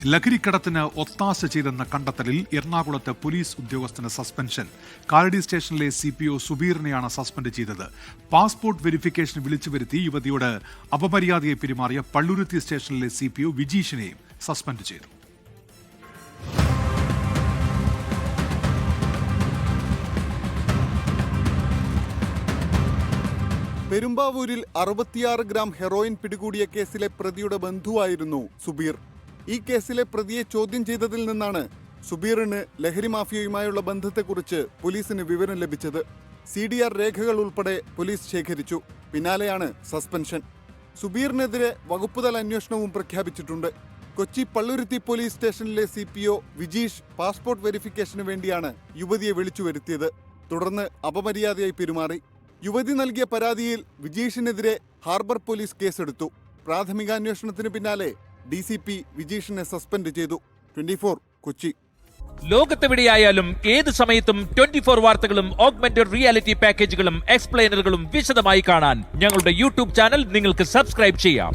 ലഹരിക്കടത്തിന് ഒത്താശ ചെയ്തെന്ന കണ്ടെത്തലിൽ എറണാകുളത്ത് പോലീസ് ഉദ്യോഗസ്ഥന് സസ്പെൻഷൻ. കാലടി സ്റ്റേഷനിലെ CPO സുബീറിനെയാണ് സസ്പെൻഡ് ചെയ്തത്. പാസ്പോർട്ട് വെരിഫിക്കേഷൻ വിളിച്ചുവരുത്തി യുവതിയോട് അപമര്യാദയെ പെരുമാറിയ പള്ളുരുത്തി സ്റ്റേഷനിലെ CPO വിജീഷിനെയും സസ്പെൻഡ് ചെയ്തു. പെരുമ്പാവൂരിൽ 66 ഗ്രാം ഹെറോയിൻ പിടികൂടിയ കേസിലെ പ്രതിയുടെ ബന്ധുവായിരുന്നു സുബീർ. ഈ കേസിലെ പ്രതിയെ ചോദ്യം ചെയ്തതിൽ നിന്നാണ് സുബീറിന് ലഹരി മാഫിയയുമായുള്ള ബന്ധത്തെക്കുറിച്ച് പോലീസിന് വിവരം ലഭിച്ചത്. CDR രേഖകൾ ഉൾപ്പെടെ പോലീസ് ശേഖരിച്ചു. പിന്നാലെയാണ് സസ്പെൻഷൻ. സുബീറിനെതിരെ വകുപ്പുതല അന്വേഷണവും പ്രഖ്യാപിച്ചിട്ടുണ്ട്. കൊച്ചി പള്ളുരുത്തി പോലീസ് സ്റ്റേഷനിലെ CPO വിജീഷ് പാസ്പോർട്ട് വെരിഫിക്കേഷന് വേണ്ടിയാണ് യുവതിയെ വിളിച്ചു വരുത്തിയത്. തുടർന്ന് അപമര്യാദയായി പെരുമാറി. യുവതി നൽകിയ പരാതിയിൽ വിജീഷിനെതിരെ ഹാർബർ പോലീസ് കേസെടുത്തു. പ്രാഥമികാന്വേഷണത്തിന് പിന്നാലെ DCP വിജീഷിനെ സസ്പെൻഡ് ചെയ്തു. 24 കൊച്ചി. ലോകത്തെവിടെയായാലും ഏത് സമയത്തും 24 വാർത്തകളും ഓഗ്മെന്റഡ് റിയാലിറ്റി പാക്കേജുകളും എക്സ്പ്ലെയിനറുകളും വിശദമായി കാണാൻ ഞങ്ങളുടെ YouTube ചാനൽ നിങ്ങൾക്ക് സബ്സ്ക്രൈബ് ചെയ്യാം.